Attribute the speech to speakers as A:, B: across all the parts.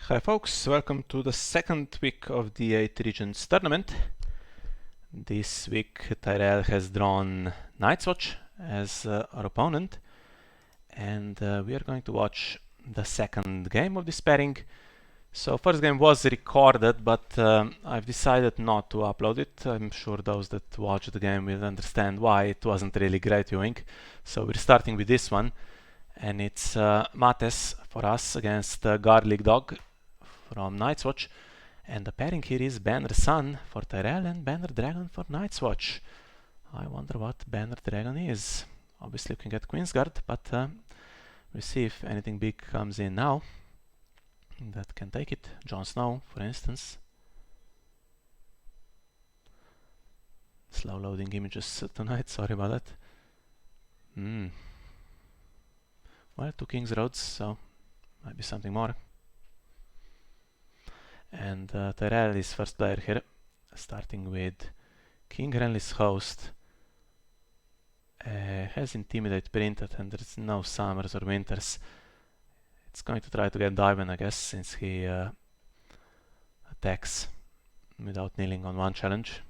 A: Hi folks, welcome to the second week of the 8 Regions tournament. This week Tyrell has drawn Night's Watch as our opponent, and we are going to watch the second game of this pairing. So first game was recorded, but I've decided not to upload it. I'm sure those that watch the game will understand why it wasn't really great viewing. So we're starting with this one, and it's Mates for us against Garlic Dog from Night's Watch, and the pairing here is Banner Sun for Tyrell and Banner Dragon for Night's Watch. I wonder what Banner Dragon is. Obviously looking at Queensguard, but we'll see if anything big comes in now that can take it. Jon Snow, for instance. Slow loading images tonight, sorry about that. Well, 2 King's Roads, so might be something more. And Tyrell is first player here, starting with King Renly's Host. Has Intimidate printed, and there's no summers or winters. It's going to try to get Diven, I guess, since he attacks without kneeling on one challenge.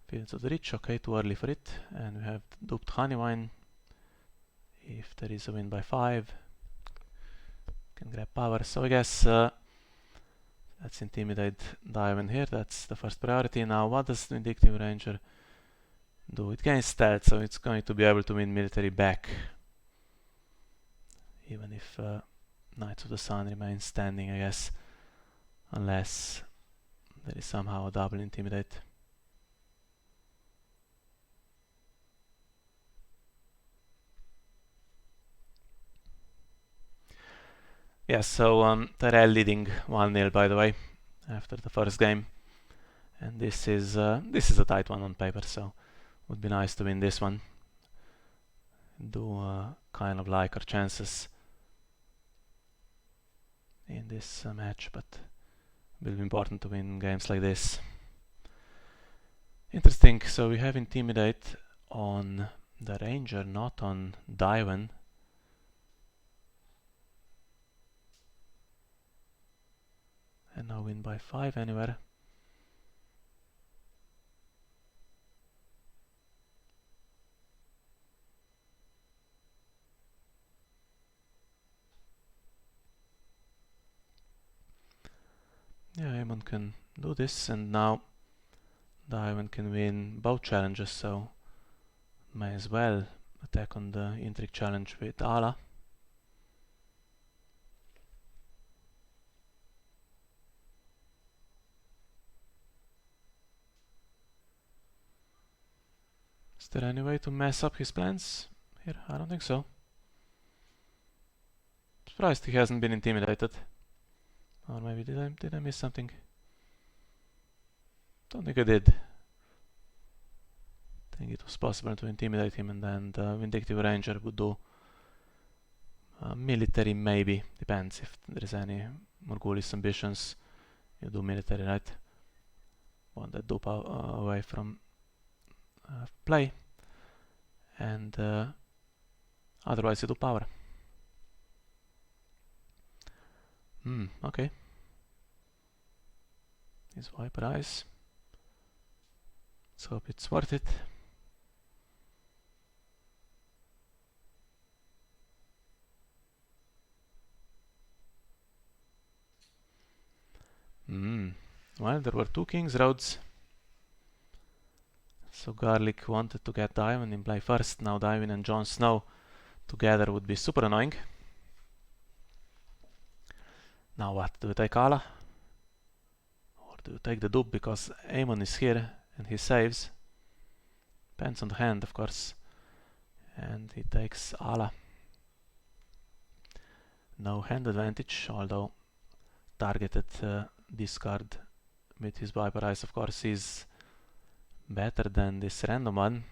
A: Fields of the Rich, okay, too early for it. And we have Duped Honeywine. If there is a win by 5, can grab power. So I guess let's Intimidate Diven here. That's the first priority. Now what does the Vindictive Ranger do? It gains stealth, so it's going to be able to win military back, even if Knights of the Sun remains standing, I guess, unless there is somehow a double Intimidate. Yeah, so Tyrell leading 1-0, by the way, after the first game, and this is a tight one on paper, so would be nice to win this one. Do kind of like our chances in this match, but it will be important to win games like this. Interesting, so we have Intimidate on the Ranger, not on Diven. And now win by 5 anywhere. Yeah, Aemon can do this, and now Diven can win both challenges, so may as well attack on the Intrigue challenge with Ala. Is there any way to mess up his plans here? I don't think so. Surprised he hasn't been intimidated. Or maybe did I miss something? Don't think I did. I think it was possible to intimidate him, and then the Vindictive Ranger would do military, maybe. Depends if there is any Morghulis ambitions. You do military, right? Want that dupe away from play. And otherwise you do power. Okay. His Viper Eyes. Let's hope it's worth it. Well, there were 2 King's Roads. So Garlic wanted to get Diven in play first. Now Diven and Jon Snow together would be super annoying. Now what? Do you take Ala? Or do you take the dupe because Aemon is here and he saves? Depends on the hand, of course. And he takes Ala. No hand advantage, although targeted discard with his Viper Eyes, of course, is better than this random one.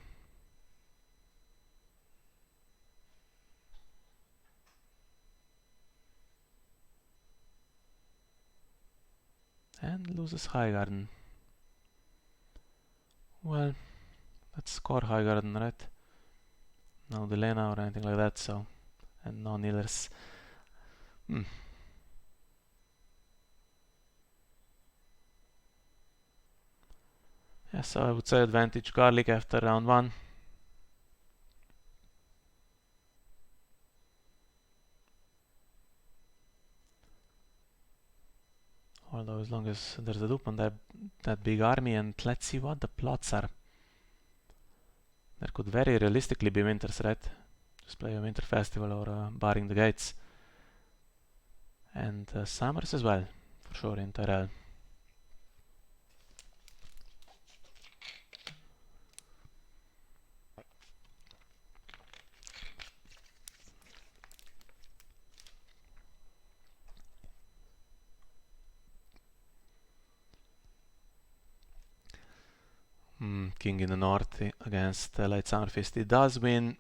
A: And loses Highgarden. Well, let's score Highgarden, right? No Delena or anything like that, so. And no Kneelers. Yeah, so I would say advantage garlic after round 1. Although as long as there's a dupe on that big army, and let's see what the plots are. There could very realistically be winters, right? Just play a winter festival or barring the gates. And summers as well, for sure, in Tyrell. King in the north against Light Summerfist. It does win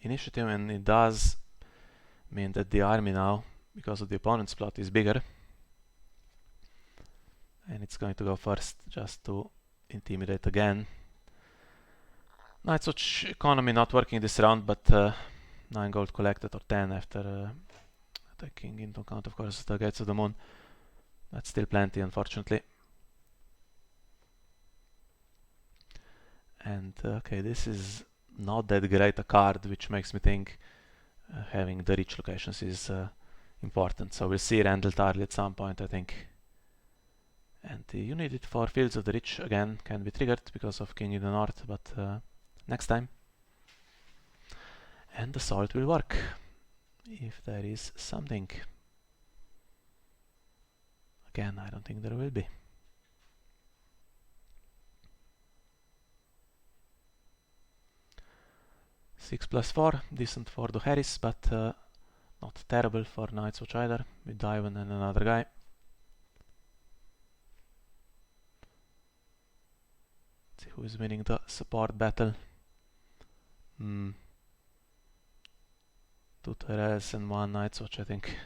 A: initiative, and it does mean that the army now, because of the opponent's plot, is bigger. And it's going to go first just to intimidate again. Night's Watch economy not working this round, but 9 gold collected, or 10 after taking into account, of course, the Gates of the Moon. That's still plenty, unfortunately. And okay, this is not that great a card, which makes me think having the rich locations is important. So we'll see Randall Tarly at some point, I think. And you need it for Fields of the Rich, again, can be triggered because of King in the North, but next time. And the salt will work, if there is something. Again, I don't think there will be. Six plus 4, decent for the Harris, but not terrible for Night's Watch either, with Ivan and another guy. Let's see who is winning the support battle. 2 Tyrells and 1 Night's Watch, I think.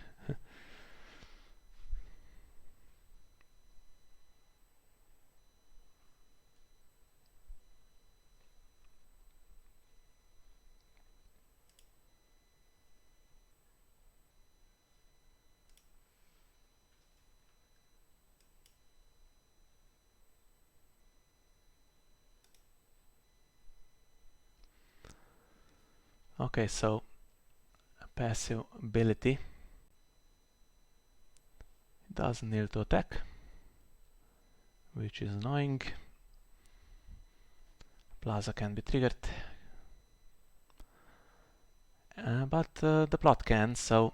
A: Okay, so a passive ability. It doesn't need to attack, which is annoying. Plaza can be triggered. But the plot can, so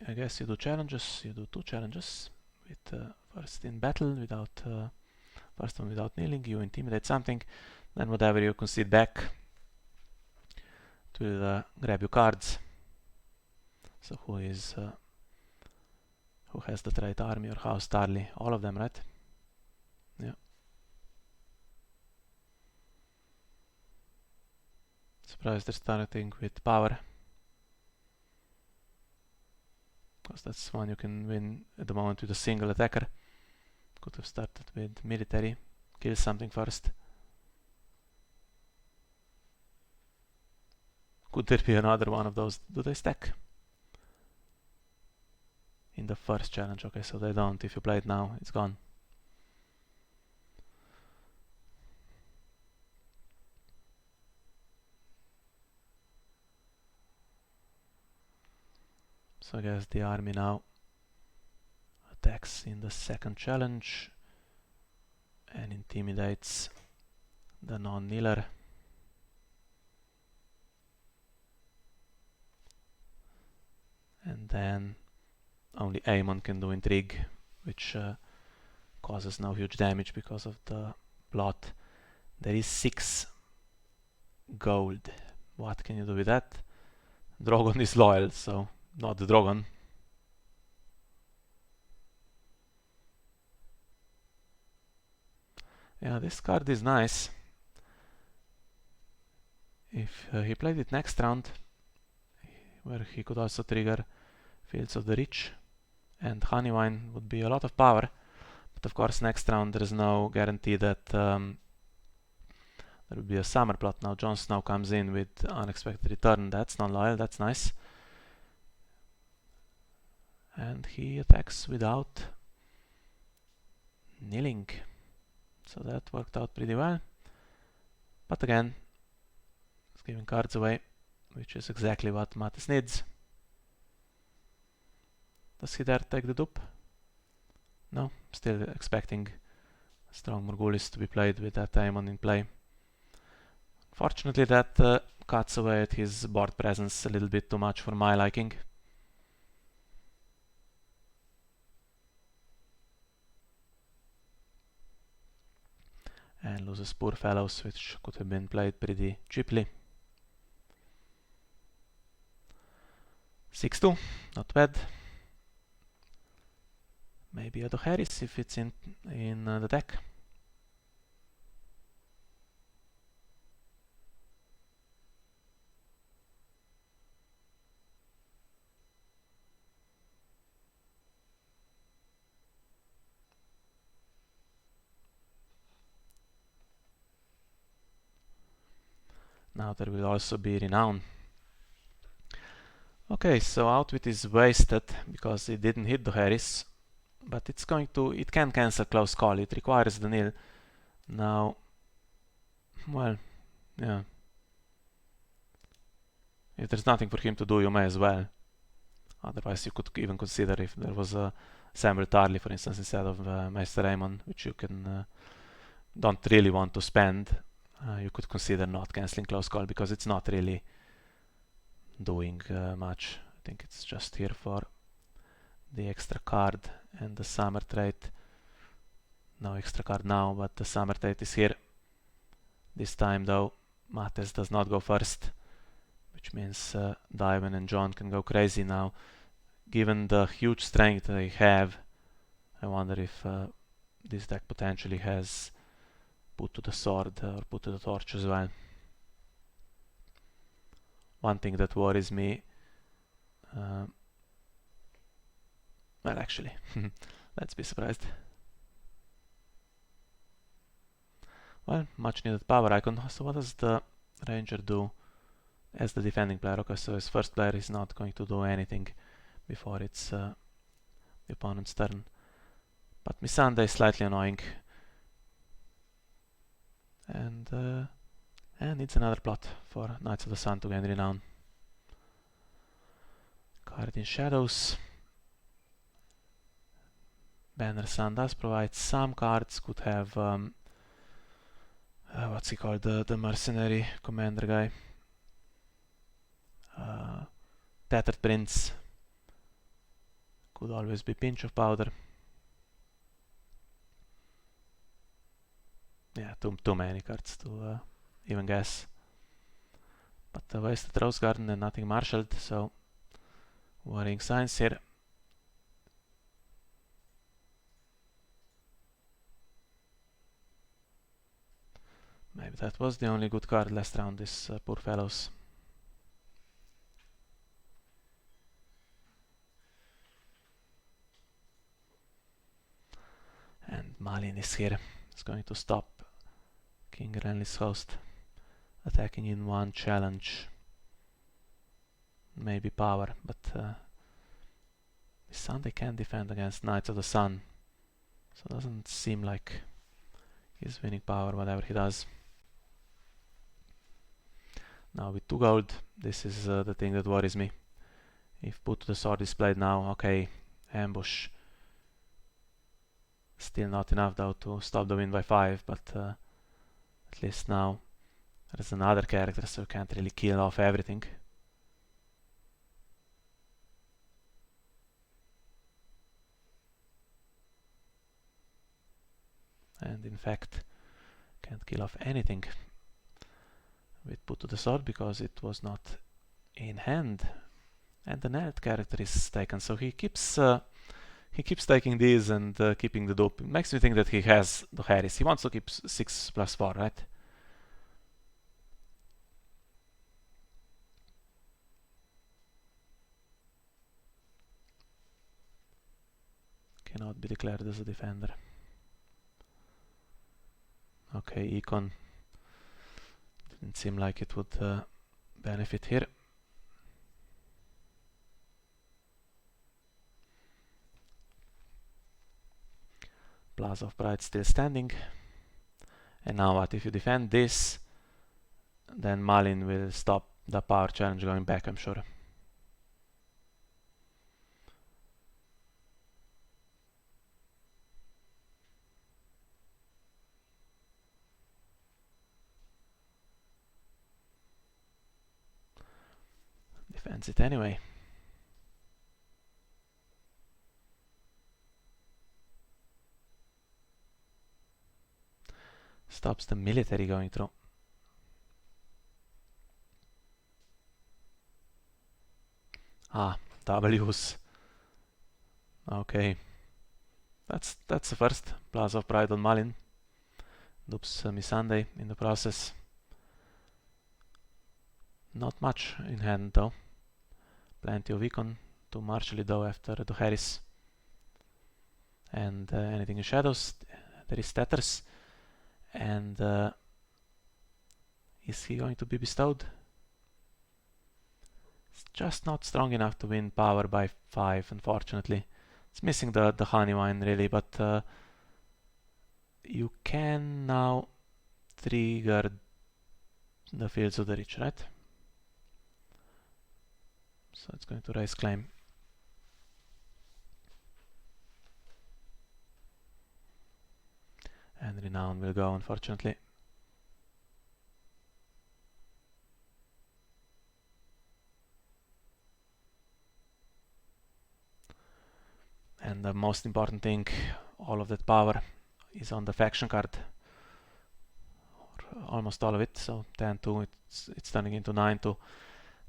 A: I guess you do challenges. You do 2 challenges. With first in battle, without first one without kneeling, you intimidate something. Then whatever you concede back, it will grab your cards. So who has the trait army or house Tarly? All of them, right? Yeah. Surprised they're starting with power, because that's one you can win at the moment with a single attacker. Could have started with military, kill something first. Could there be another one of those? Do they stack? In the first challenge, okay, so they don't. If you play it now, it's gone. So I guess the army now attacks in the second challenge and intimidates the non-kneeler. And then only Aemon can do intrigue, which causes no huge damage because of the plot. There is 6 gold. What can you do with that? Drogon is loyal, so not the Drogon. Yeah, this card is nice. If he played it next round, where he could also trigger Fields of the Rich, and Honeywine would be a lot of power. But of course next round there is no guarantee that there will be a summer plot. Now Jon Snow comes in with unexpected return. That's non-loyal, that's nice. And he attacks without kneeling. So that worked out pretty well. But again, it's giving cards away, which is exactly what Mattis needs. Does he dare take the dupe? No, still expecting strong Morghulis to be played with that Aemon in play. Fortunately, that cuts away at his board presence a little bit too much for my liking. And loses Poor Fellows, which could have been played pretty cheaply. 6-2, not bad. Maybe a Dohaeris if it's in the deck. Now there will also be Renown. Okay, so Outwit is wasted because it didn't hit Dohaeris, but it can cancel Close Call, it requires the nil. Now, well, yeah. If there's nothing for him to do, you may as well. Otherwise, you could even consider if there was a Samuel Tarly, for instance, instead of Meister Aemon, which you don't really want to spend. You could consider not cancelling Close Call because it's not really doing much. I think it's just here for the extra card and the summer trait. No extra card now, but the summer trait is here. This time though, Mates does not go first, which means Diamond and John can go crazy now. Given the huge strength they have, I wonder if this deck potentially has Put to the Sword or Put to the Torch as well. One thing that worries me, well actually, let's be surprised. Well, much needed power icon. So what does the Ranger do as the defending player? Okay, so his first player is not going to do anything before it's the opponent's turn. But Missandei is slightly annoying. And needs another plot for Knights of the Sun to gain renown. Card in Shadows. Banner Sun does provide some cards. Could have what's he called? The mercenary commander guy. Tattered Prince. Could always be Pinch of Powder. Yeah, too many cards to even guess. But wasted Rose Garden and nothing marshaled, so worrying signs here. Maybe that was the only good card last round, this Poor Fellows. And Malin is here. It's going to stop King Renly's host attacking in one challenge. Maybe power, but Missandei can defend against Knights of the Sun. So it doesn't seem like he's winning power, whatever he does. Now with 2 gold, this is the thing that worries me. If Put to the Sword is played now, okay, ambush. Still not enough though to stop the win by 5, but at least now there's another character, so you can't really kill off everything. And in fact, can't kill off anything with Put to the Sword because it was not in hand. And the Nelt character is taken, so he keeps taking these and keeping the dupe. It makes me think that he has the Harris. He wants to keep 6+4, right? Cannot be declared as a defender. Okay, Econ. Didn't seem like it would benefit here. Plaza of Pride still standing. And now what? If you defend this, then Malin will stop the power challenge going back, I'm sure. Defends it anyway. Stops the military going through. Ah, W's. Okay. That's the first. Plaza of Pride on Malin. Dupes Missandei in the process. Not much in hand though. Plenty of econ to Marshally though after the Harris. And anything in shadows. There is Teters. And is he going to be bestowed? It's just not strong enough to win power by 5, unfortunately. It's missing the honey wine really, but you can now trigger the Fields of the Rich, right? So it's going to raise claim. And Renown will go, unfortunately. And the most important thing, all of that power is on the faction card. Or almost all of it, so 10-2, it's turning into 9-2.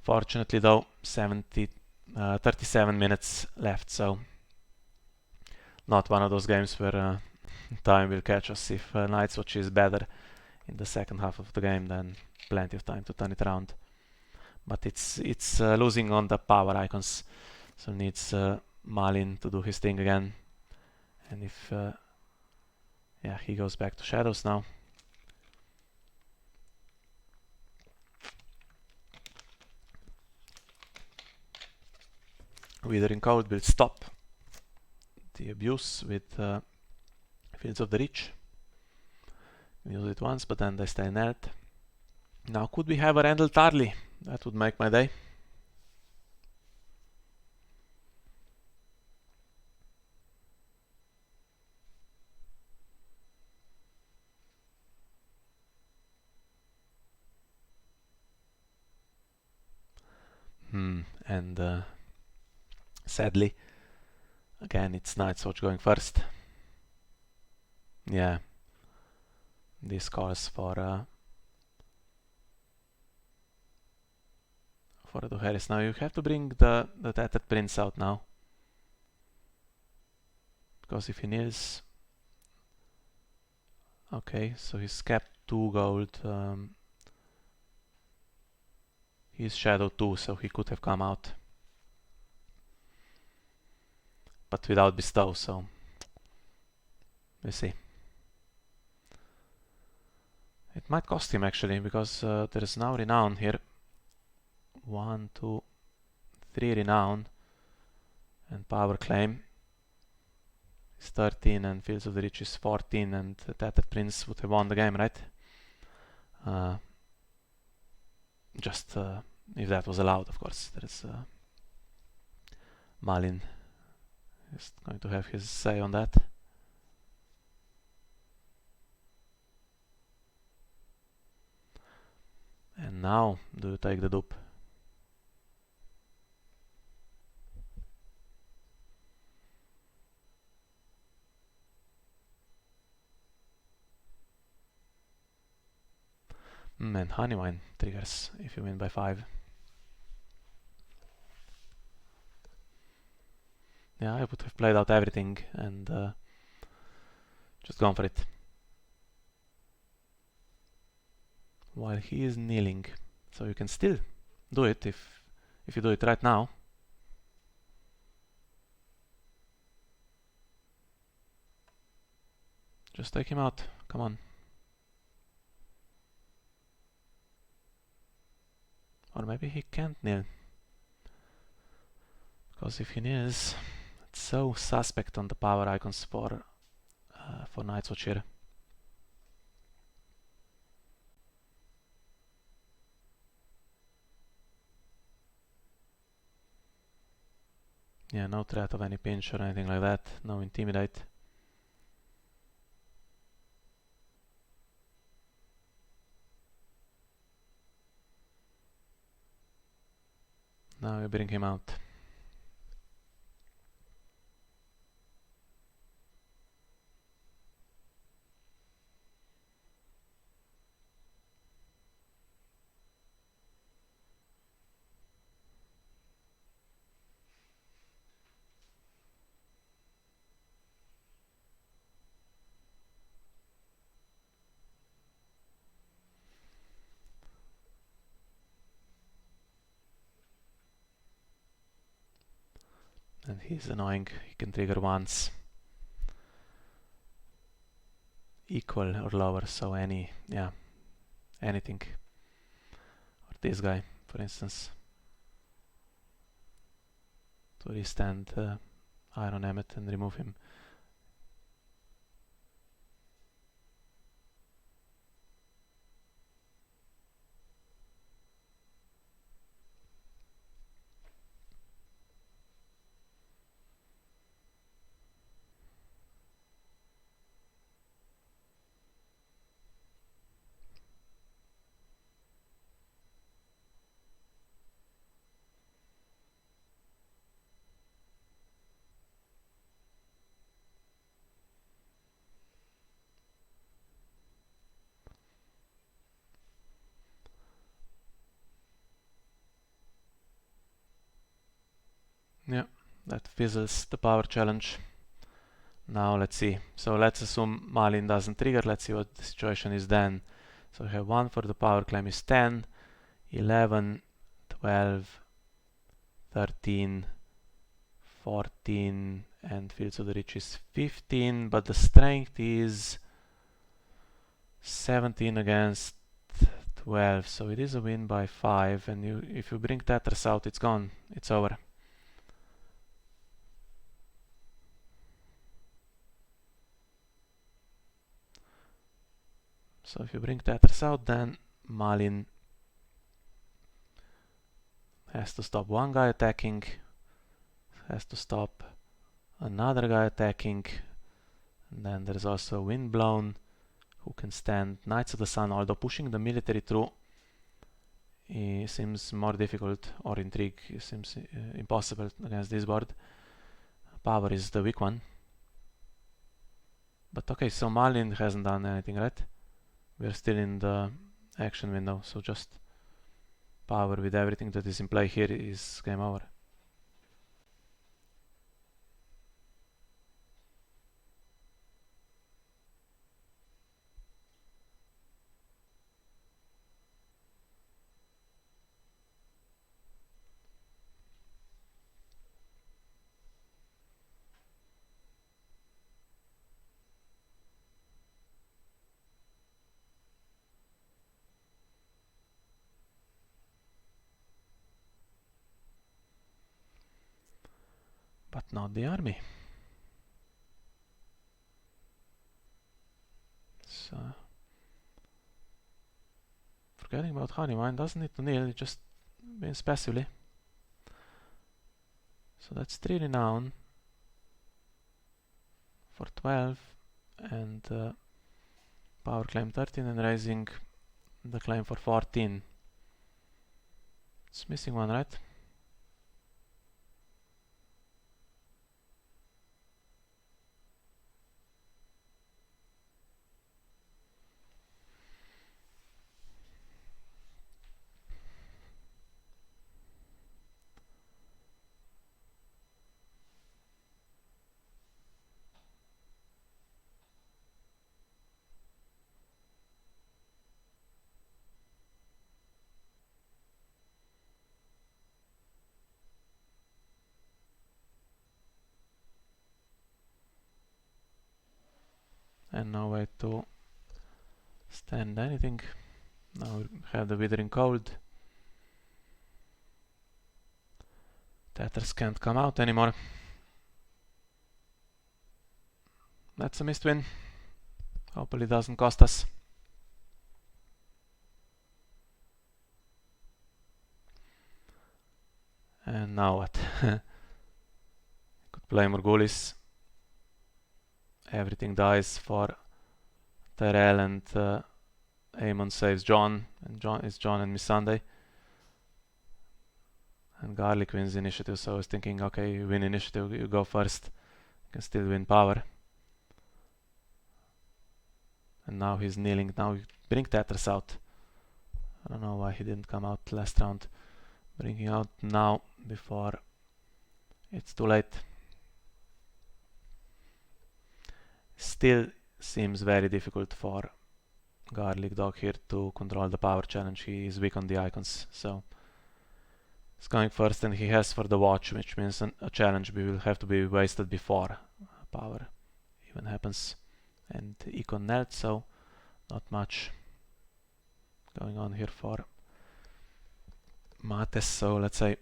A: Fortunately though, 37 minutes left, so not one of those games where time will catch us. If Night's Watch is better in the second half of the game, then plenty of time to turn it around. But it's losing on the power icons, so needs Malin to do his thing again. And if yeah, he goes back to shadows now. Withering Code will stop the abuse with Fields of the Rich. Use it once, but then they stay inert. Now could we have a Randall Tarley? That would make my day. And sadly, again it's Night's Watch going first. Yeah, this calls for the Harris. Now you have to bring the Tattered Prince out now, because if he kneels, okay, so he's capped 2 gold. He's shadow 2, so he could have come out, but without bestow, so we'll see. It might cost him actually, because there is now Renown here. 1, 2, 3 Renown and Power Claim is 13 and Fields of the Rich is 14, and the Tattered Prince would have won the game, right? Just if that was allowed, of course. There is Malin is going to have his say on that. And now, do you take the dupe? And Honeywine triggers if you win by 5. Yeah, I would have played out everything and just gone for it. While he is kneeling. So you can still do it if you do it right now. Just take him out, come on. Or maybe he can't kneel. Because if he kneels, it's so suspect on the power icons for Night's Watch here. Yeah, no threat of any pinch or anything like that. No intimidate. Now we bring him out. And he's annoying. He can trigger once. Equal or lower, so anything. Or this guy, for instance. To restand Iron Emmet and remove him. Yeah, that fizzles the power challenge. Now let's see. So let's assume Malin doesn't trigger. Let's see what the situation is then. So we have 1 for the power claim is 10, 11, 12, 13, 14, and Fields of the Rich is 15, but the strength is 17 against 12, so it is a win by 5, and if you bring Tetris out, it's gone, it's over. So if you bring Tetris out, then Malin has to stop one guy attacking, has to stop another guy attacking, and then there's also Windblown, who can stand Knights of the Sun, although pushing the military through seems more difficult, or Intrigue seems impossible against this board. Power is the weak one. But okay, so Malin hasn't done anything, right? We're still in the action window, so just power with everything that is in play here is game over. But not the army. So forgetting about Honeymine, doesn't need to kneel, it just wins passively. So that's 3 renown for 12 and power claim 13 and raising the claim for 14. It's missing one, right? And no way to stand anything. Now we have the Withering Cold. Tethers can't come out anymore. That's a missed win. Hopefully it doesn't cost us. And now what? play Morgulis. Everything dies for Tyrell, and Aemon saves Jon, and Jon and Missandei. And Garlic wins initiative, so I was thinking, okay, you win initiative, you go first. You can still win power. And now he's kneeling. Now bring Tetris out. I don't know why he didn't come out last round. Bring him out now before it's too late. Still seems very difficult for Garlic Dog here to control the power challenge. He is weak on the icons, so he's going first, and he has for the watch, which means a challenge will have to be wasted before power even happens. And Econ knelt, so not much going on here for Mates. So let's say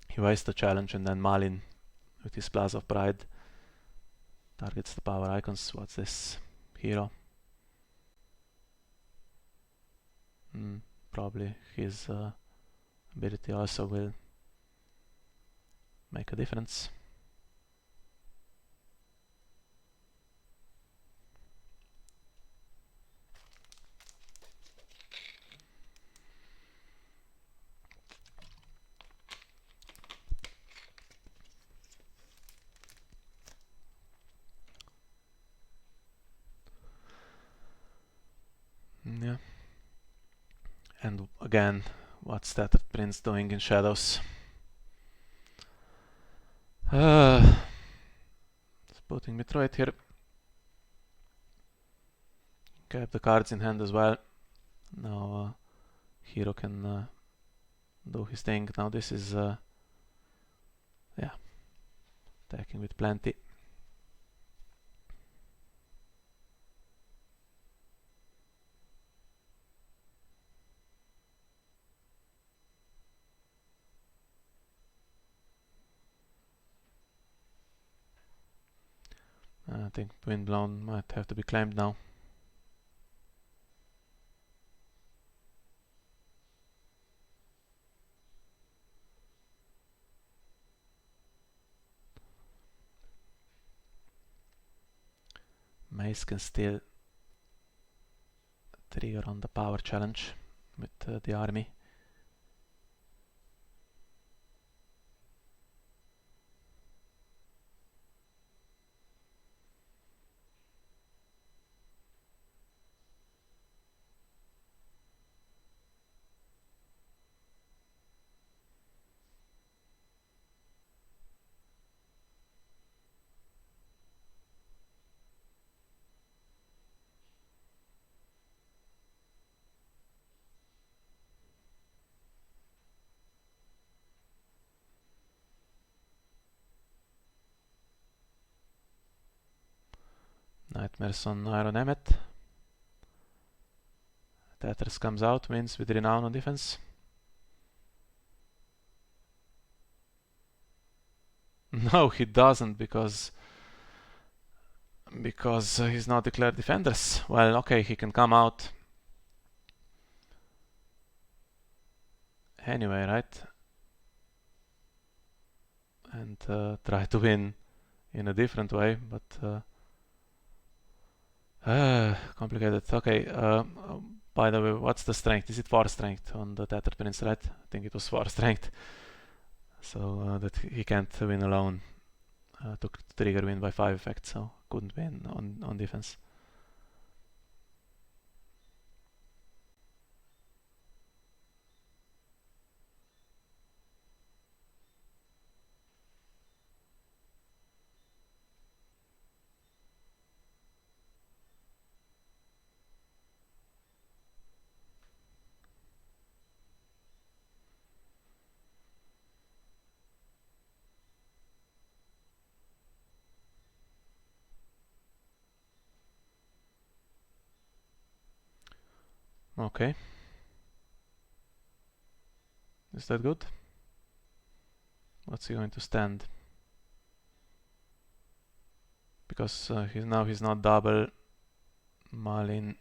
A: he wastes the challenge, and then Malin with his Plaza of Pride targets the power icons. What's this? Hero. Probably his ability also will make a difference. Yeah. And again, what's that Prince doing in shadows? It's putting me through it here. Keep the cards in hand as well. Now Hero can do his thing. Now this is yeah, attacking with plenty. I think Windblown might have to be claimed now. Mace can still trigger on the power challenge with the army. Nightmares on Iron Emmet. Tetris comes out, wins with Renown on defense. No, he doesn't, because he's not declared defenders. Well, okay, he can come out anyway, right? And try to win in a different way, but complicated. Okay, by the way, what's the strength? Is it 4 strength on the Tattered Prince, right? I think it was 4 strength. So that he can't win alone. To trigger win by 5 effect, so couldn't win on defense. Okay. Is that good? What's he going to stand? Because he's not double Malin.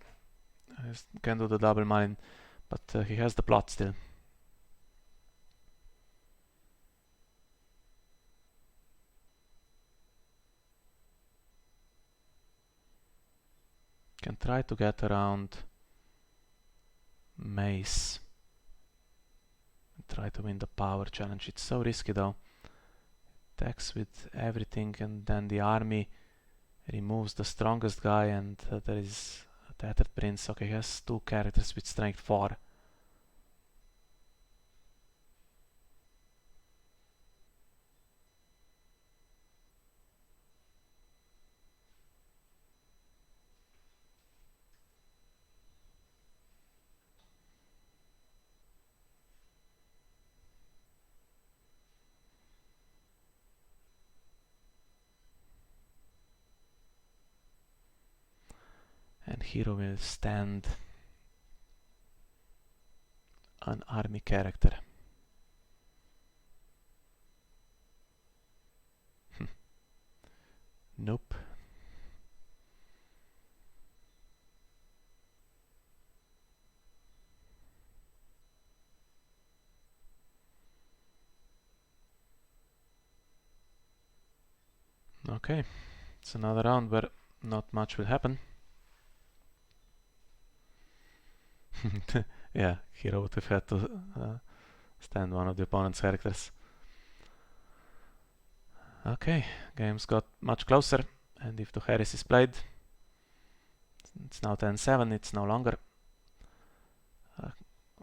A: Can do the double Malin, but he has the plot still. can try to get around Mace and try to win the power challenge. It's so risky though. Attacks with everything and then the army removes the strongest guy, and there is a Tattered Prince. Okay, he has 2 characters with strength 4. And hero will stand an army character. Nope. Okay, it's another round where not much will happen. Yeah, hero would have had to stand one of the opponent's characters. Okay, games got much closer, and if the Harris is played, it's now 10-7, it's no longer a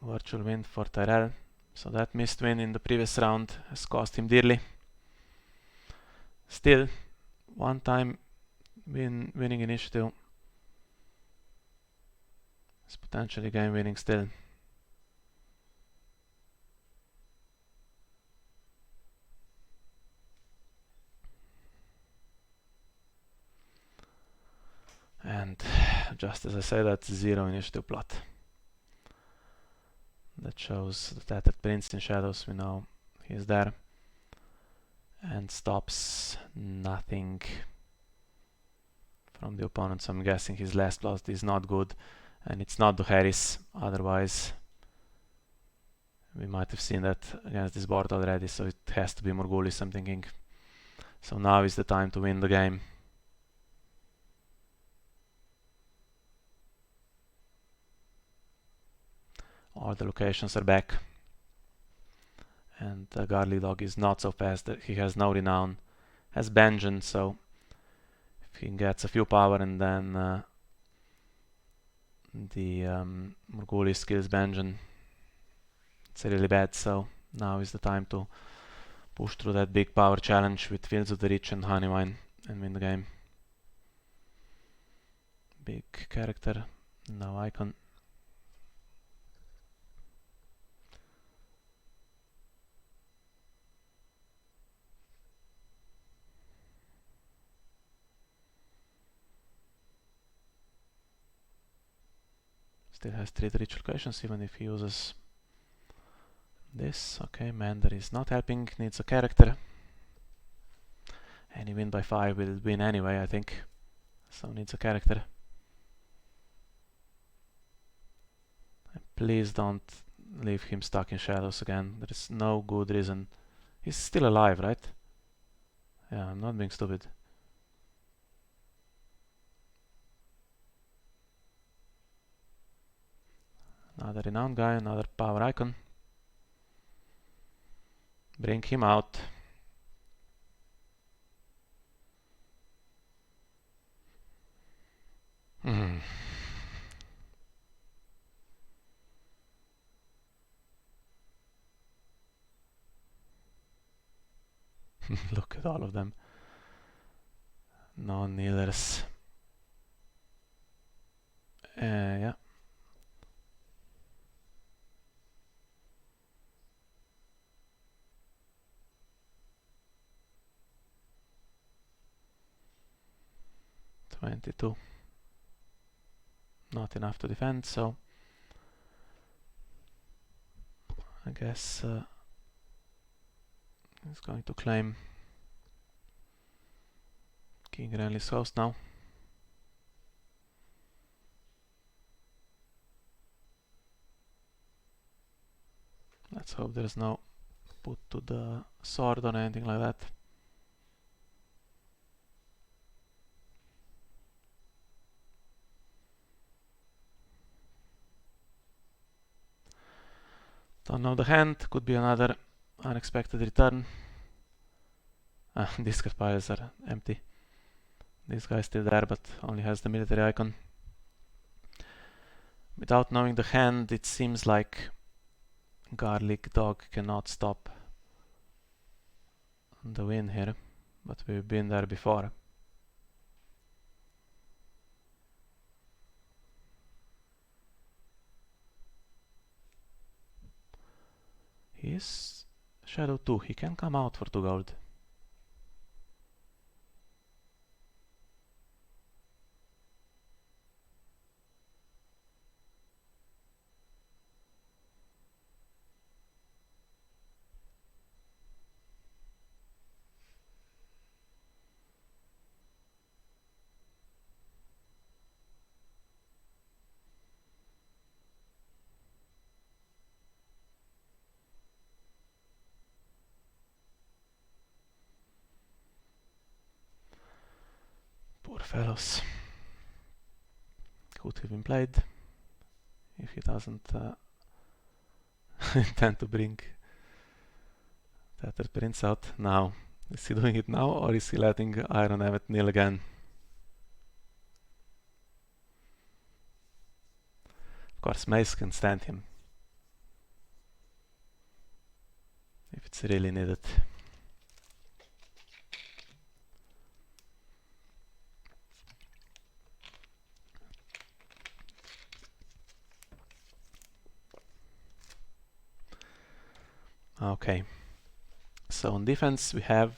A: virtual win for Tyrell. So that missed win in the previous round has cost him dearly. Still, one time winning initiative is potentially game winning still. And just as I said, that's 0 initiative plot. That shows the Tattered Prince in shadows. We know he's there. And stops nothing from the opponent. So I'm guessing his last plot is not good. And it's not the Harris. Otherwise, we might have seen that against this board already. So it has to be Morghulis, I'm thinking. So now is the time to win the game. All the locations are back. And the Garly Dog is not so fast. He has no renown. Has Benjen, so if he gets a few power and then the Morghulis kills Benjen, it's really bad. So now is the time to push through that big power challenge with Fields of the Rich and Honeywine and win the game. Big character, no icon. Still has 3 rich locations even if he uses this. Okay, Mander is not helping, needs a character. Any win by 5 will win anyway, I think. So needs a character. And please don't leave him stuck in shadows again. There is no good reason. He's still alive, right? Yeah, I'm not being stupid. Another renowned guy, another power icon. Bring him out. Look at all of them. No kneelers. Yeah. $22. Not enough to defend, so I guess he's going to claim King Renly's host now. Let's hope there's no put to the sword or anything like that. Don't know the hand, could be another unexpected return. Discard piles are empty. This guy is still there, but only has the military icon. Without knowing the hand, it seems like Garlic Dog cannot stop the win here, but we've been there before. He is Shadow 2, he can come out for 2 gold. Poor fellows. Could have been played if he doesn't intend to bring Tattered Prince out now. Is he doing it now, or is he letting Iron Evet kneel again? Of course, Mace can stand him if it's really needed. Okay, so on defense we have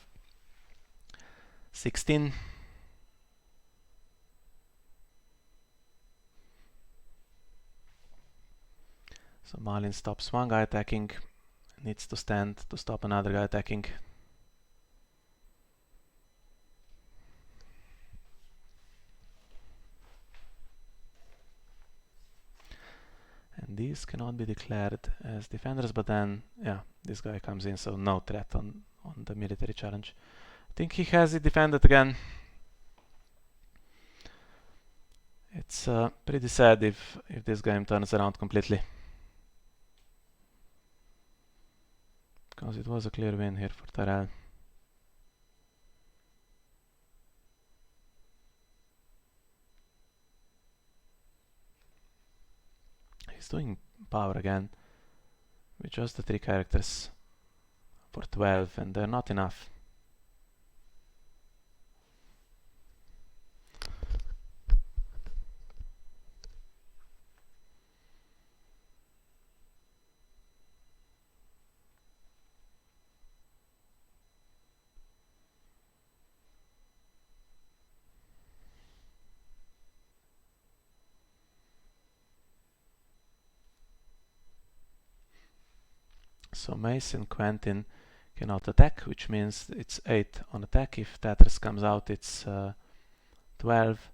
A: 16. So Malin stops one guy attacking, needs to stand to stop another guy attacking. And these cannot be declared as defenders, but then, yeah, this guy comes in, so no threat on the military challenge. I think he has it defended again. It's pretty sad if this game turns around completely, because it was a clear win here for Tyrell. He's doing power again with just the 3 characters for 12, and they're not enough. So Mace and Quentin cannot attack, which means it's 8 on attack. If Taters comes out, it's 12,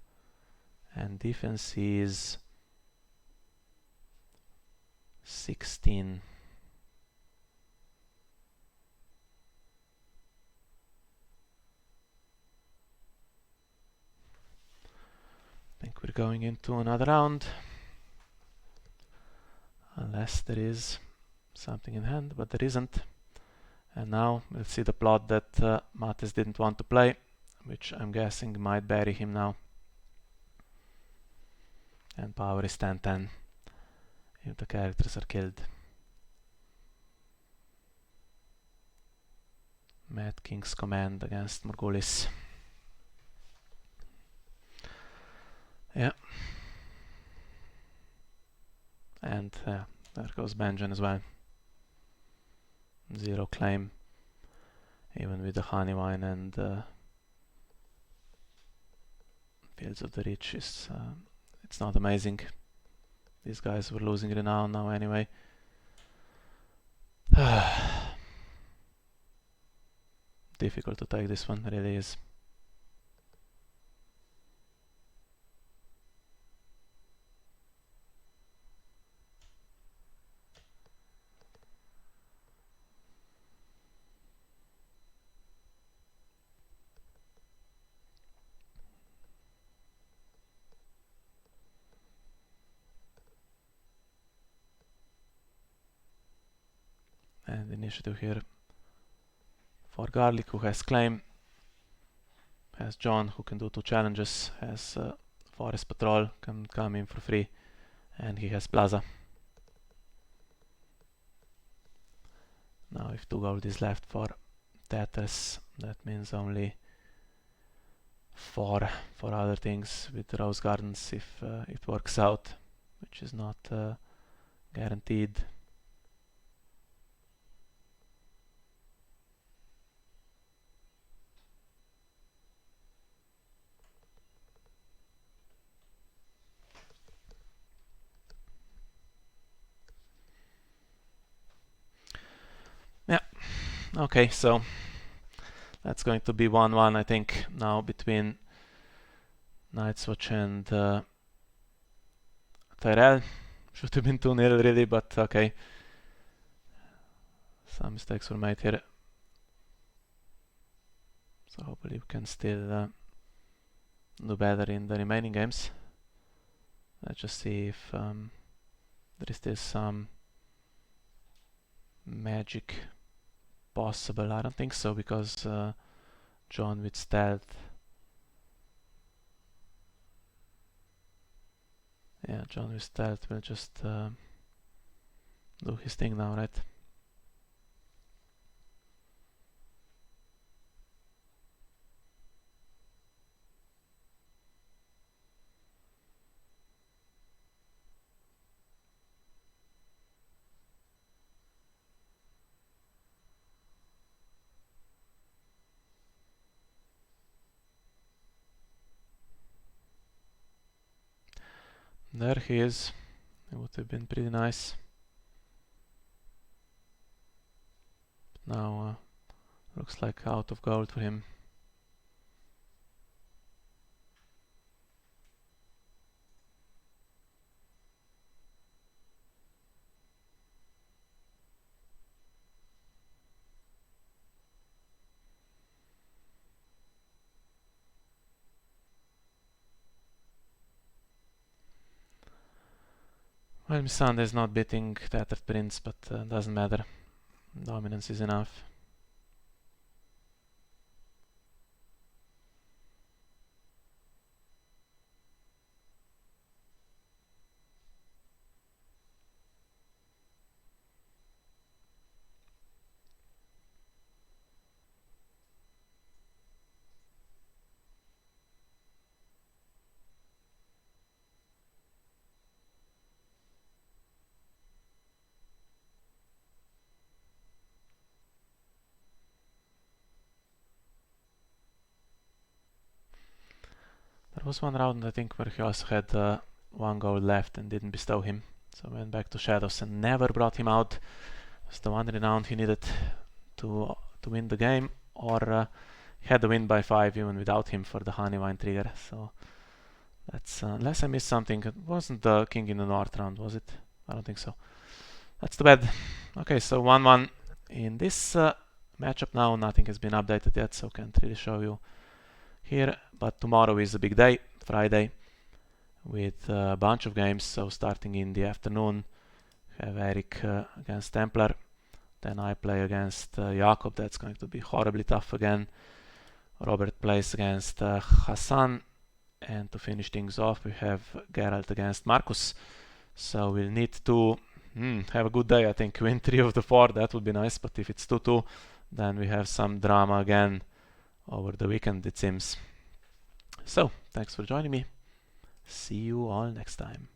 A: and defense is 16. I think we're going into another round, unless there is something in hand, but there isn't. And now we'll see the plot that Mates didn't want to play, which I'm guessing might bury him now. And power is 10-10 if the characters are killed. Mad King's command against Morghulis. Yeah. And there goes Benjen as well. 0 claim, even with the honey wine and Fields of the Rich. It's not amazing. These guys were losing renown now anyway. Difficult to take this one, really is. the initiative here for Garlic, who has Claim, has John, who can do 2 challenges, has Forest Patrol, can come in for free, and he has Plaza. Now if 2 gold is left for Tetris, that means only 4 for other things with Rose Gardens if it works out, which is not guaranteed. Yeah, okay, so that's going to be 1-1, I think, now between Night's Watch and Tyrell. Should have been 2-0 really, but okay. Some mistakes were made here. So hopefully we can still do better in the remaining games. Let's just see if there is still some magic possible. I don't think so, because John with stealth. Yeah, John with stealth will just do his thing now, right? There he is. It would have been pretty nice. But now looks like out of gold for him. Well, Missandei is not beating Tattered Prince, but doesn't matter. Dominance is enough. There was one round, I think, where he also had 1 gold left and didn't bestow him. So went back to Shadows and never brought him out. It was the one renown he needed to win the game, or he had the win by 5 even without him for the Honeywine trigger. So that's, unless I missed something, it wasn't the King in the North round, was it? I don't think so. That's too bad. Okay, so 1-1 in this matchup now. Nothing has been updated yet, so can't really show you here, but tomorrow is a big day, Friday, with a bunch of games. So starting in the afternoon, have Eric against Templar, then I play against Jakob. That's going to be horribly tough again. Robert plays against Hassan, and to finish things off we have Geralt against Marcus. So we'll need to have a good day, I think. Win 3 of the 4, that would be nice, but if it's 2-2, then we have some drama again over the weekend, it seems. So, thanks for joining me. See you all next time.